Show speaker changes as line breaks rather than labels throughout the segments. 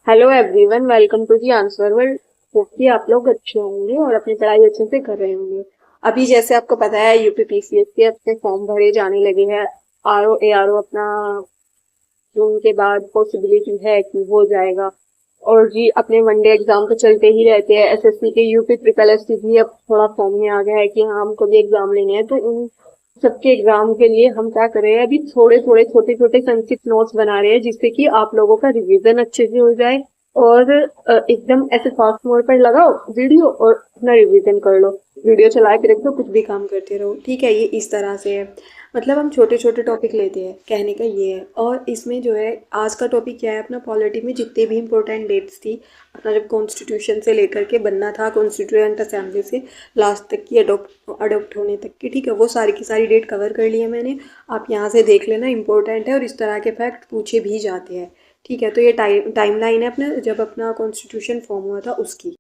Hello everyone, welcome to the answer world. Hope कि आप लोग अच्छे होंगे और अपनी पढ़ाई अच्छे से कर रहे होंगे। अभी जैसे आपको पता है यूपीपीसीएस के अपने फॉर्म भरे जाने लगे हैं। आरओ एआरओ अपना जून के बाद पॉसिबिलिटी है कि हो जाएगा। और जी अपने वनडे एग्जाम तो चलते ही रहते हैं। एसएससी के यूपी ट्रिपल एससी भी अब थोड़ा फॉर्म में आ गया है कि हाँ हमको भी एग्जाम लेने हैं। तो उन सबके एग्जाम के लिए हम क्या कर रहे हैं, अभी थोड़े थोड़े छोटे छोटे संक्षिप्त नोट्स बना रहे हैं जिससे कि आप लोगों का रिवीजन अच्छे से हो जाए। और एकदम ऐसे फास्ट मोड पर लगाओ वीडियो और अपना रिवीजन कर लो। वीडियो चला के रख दो, कुछ भी काम करते रहो। ठीक है, ये इस तरह से है। मतलब हम छोटे छोटे टॉपिक लेते हैं, कहने का ये है। और इसमें जो है आज का टॉपिक क्या है अपना, पॉलिटी में जितने भी इंपॉर्टेंट डेट्स थी अपना, जब कॉन्स्टिट्यूशन से लेकर के बनना था, कॉन्स्टिट्यूएंट असेंबली से लास्ट तक की अडोप्ट होने तक की, ठीक है, वो सारी की सारी डेट कवर कर ली है मैंने। आप यहाँ से देख लेना, इंपॉर्टेंट है और इस तरह के फैक्ट पूछे भी जाते हैं। ठीक है, तो ये टाइमलाइन है अपना जब अपना कॉन्स्टिट्यूशन फॉर्म हुआ था उसकी।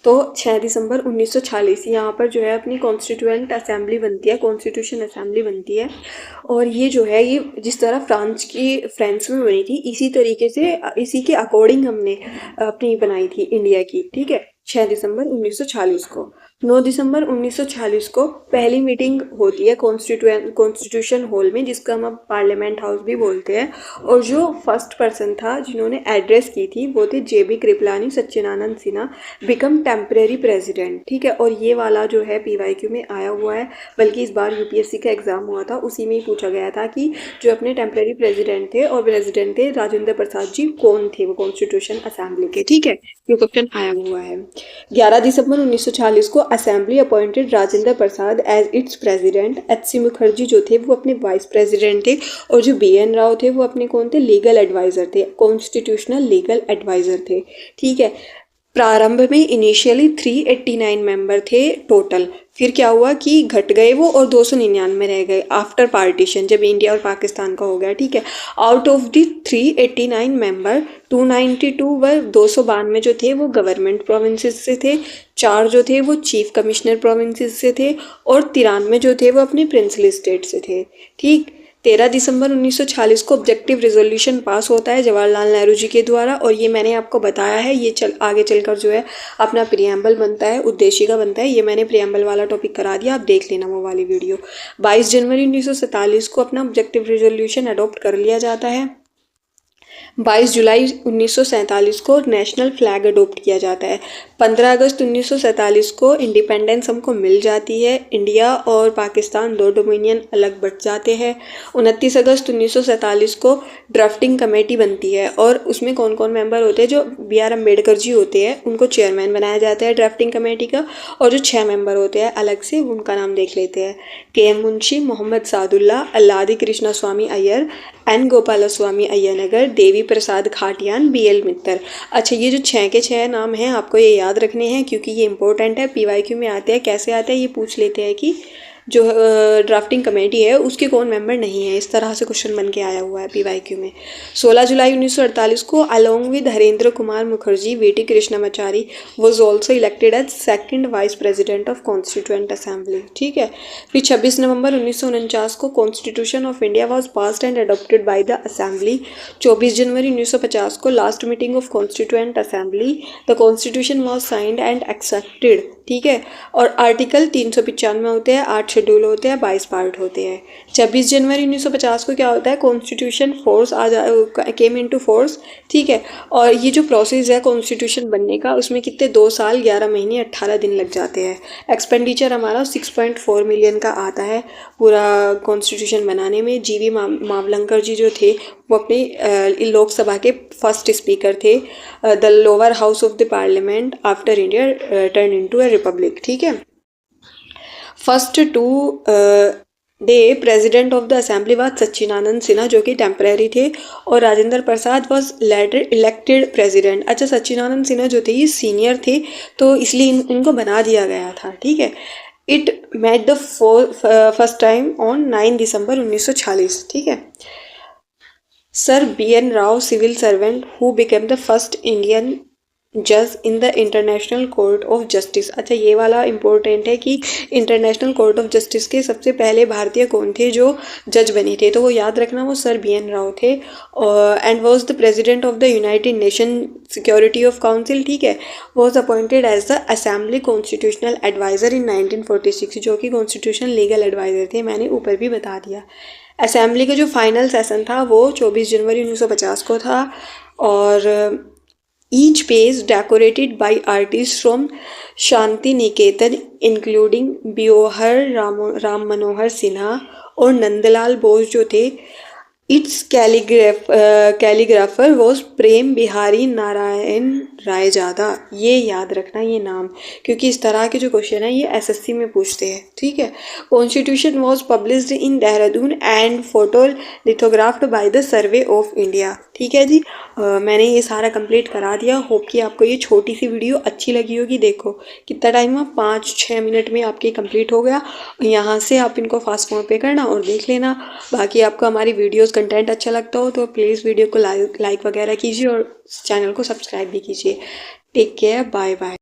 तो 6 दिसंबर 1946 यहाँ पर जो है अपनी कॉन्स्टिट्यूएंट असेंबली बनती है, कॉन्स्टिट्यूशन असेंबली बनती है। और ये जो है ये जिस तरह फ्रांस में बनी थी इसी तरीके से इसी के अकॉर्डिंग हमने अपनी बनाई थी इंडिया की। ठीक है, 6 दिसंबर 1946 को। 9 दिसंबर 1946 को पहली मीटिंग होती है कॉन्स्टिट्यूशन हॉल में, जिसका हम अब पार्लियामेंट हाउस भी बोलते हैं। और जो फर्स्ट पर्सन था जिन्होंने एड्रेस की थी वो थे जेबी कृपलानी सच्चिदानंद सिन्हा, बिकम टेम्परेरी प्रेसिडेंट। ठीक है, और ये वाला जो है पीवाईक्यू में आया हुआ है, बल्कि इस बार यूपीएससी का एग्जाम हुआ था उसी में ही पूछा गया था कि जो अपने टेम्परेरी प्रेसिडेंट थे, और प्रेसिडेंट थे राजेंद्र प्रसाद जी, कौन थे वो कॉन्स्टिट्यूशन असेंबली के। ठीक है, ये क्वेश्चन आया हुआ है। 11 दिसंबर 1940 को assembly appointed Rajendra Prasad as its president. H C Mukherjee जो थे वो अपने वाइस प्रेसिडेंट थे, और जो बी एन राव थे वो अपने कौन थे, लीगल एडवाइजर थे, कॉन्स्टिट्यूशनल लीगल एडवाइजर थे। ठीक है, प्रारंभ में इनिशियली 389 मेंबर थे टोटल। फिर क्या हुआ कि घट गए वो और 299 रह गए आफ्टर पार्टीशन, जब इंडिया और पाकिस्तान का हो गया। ठीक है, आउट ऑफ द 389 मेंबर 292 व 292 जो थे वो गवर्नमेंट प्रोविंसेस से थे, 4 जो थे वो चीफ कमिश्नर प्रोविंसेस से थे, और 93 जो थे वो अपने प्रिंसली स्टेट से थे। ठीक, 13 दिसंबर 1946 को ऑब्जेक्टिव रेजोल्यूशन पास होता है जवाहरलाल नेहरू जी के द्वारा। और ये मैंने आपको बताया है, ये आगे चलकर जो है अपना प्रियम्बल बनता है, उद्देशिका बनता है। ये मैंने प्रियम्बल वाला टॉपिक करा दिया, आप देख लेना वो वाली वीडियो। 22 जनवरी 1947 को अपना ऑब्जेक्टिव रेजोल्यूशन अडॉप्ट कर लिया जाता है। 22 जुलाई 1947 को नेशनल फ्लैग अडॉप्ट किया जाता है। 15 अगस्त 1947 को इंडिपेंडेंस हमको मिल जाती है, इंडिया और पाकिस्तान दो डोमिनियन अलग बट जाते हैं। 29 अगस्त 1947 को ड्राफ्टिंग कमेटी बनती है, और उसमें कौन कौन मेंबर होते हैं, जो बी आर अम्बेडकर जी होते हैं उनको चेयरमैन बनाया जाता है ड्राफ्टिंग कमेटी का। और जो 6 मेंबर होते हैं अलग से, उनका नाम देख लेते हैं। के एम मुंशी, मोहम्मद सादुल्ला, अल्लादी कृष्णा स्वामी Iyer, N Gopal Swami अय्यनगर, Devi Prasad खाटियान, B L मित्तर। अच्छा, ये जो 6 के 6 नाम हैं आपको ये याद रखने हैं क्योंकि ये इंपॉर्टेंट है, पीवाईक्यू में आते हैं। कैसे आते हैं ये पूछ लेते हैं कि जो ड्राफ्टिंग कमेटी है उसके कौन मेंबर नहीं है, इस तरह से क्वेश्चन बन के आया हुआ है पीवाईक्यू में। 16 जुलाई 1948 को along with Harendra Kumar Mukherjee, V T Krishnamachari was also elected as second vice president of constituent assembly. ठीक है, फिर 26 नवंबर 1949 को constitution of India was passed and adopted by the assembly. 24 जनवरी 1950 को last meeting of constituent assembly, the constitution was signed and accepted. ठीक है, और आर्टिकल 395 होते हैं, 8 शेड्यूल होते हैं, 22 पार्ट होते हैं। 26 जनवरी 1950 को क्या होता है, constitution force came into force. ठीक है, और ये जो प्रोसेस है कॉन्स्टिट्यूशन बनने का उसमें कितने 2 साल 11 महीने 18 दिन लग जाते हैं। एक्सपेंडिचर हमारा 6.4 मिलियन का आता है पूरा कॉन्स्टिट्यूशन बनाने में। जीवी मावलंकर जी जो थे वो अपने लोकसभा के फर्स्ट स्पीकर थे, the lower house of the parliament after India turn into a republic. ठीक है, first to day president of the assembly was Sachchidanand Sinha जो कि टेम्परेरी थे, और Rajendra Prasad was later elected president. अच्छा, सच्चिदानंद सिन्हा जो थे ये सीनियर थे तो इसलिए इनको बना दिया गया था। ठीक है, it met the first time on 9 December 1946। ठीक है, sir B N Rao, civil servant who became the first Indian जज in the international court of justice. अच्छा, ये वाला इम्पोर्टेंट है कि इंटरनेशनल कोर्ट ऑफ जस्टिस के सबसे पहले भारतीय कौन थे जो जज बने थे, तो वो याद रखना, वो सर BN राव थे। And was the president of the united nation security of council, ठीक है। Was appointed as the assembly constitutional adviser in 1946, जो कि कॉन्स्टिट्यूशन लीगल एडवाइज़र थे, मैंने ऊपर भी बता दिया। असेंबली का जो फाइनल सेशन था वो 24 जनवरी 1950 को था। और each page decorated by artists from Shanti Niketan including Biohar Ram Manohar Sinha और नंदलाल बोस जो थे। इट्स कैलीग्राफर वॉज प्रेम बिहारी नारायण रायजादा। ये याद रखना ये नाम, क्योंकि इस तरह के जो क्वेश्चन है ये SSC में पूछते हैं, ठीक है। Constitution was published in Dehradun and photo lithographed by the survey of India, ठीक है जी। मैंने ये सारा कंप्लीट करा दिया। होप कि आपको ये छोटी सी वीडियो अच्छी लगी होगी। देखो कितना टाइम हुआ, 5-6 मिनट में आपके कंप्लीट हो गया। यहाँ से आप इनको फास्ट फॉरवर्ड पे करना और देख लेना। बाकी आपको हमारी वीडियोस कंटेंट अच्छा लगता हो तो प्लीज़ वीडियो को लाइक वगैरह कीजिए और चैनल को सब्सक्राइब भी कीजिए। Take care, bye bye.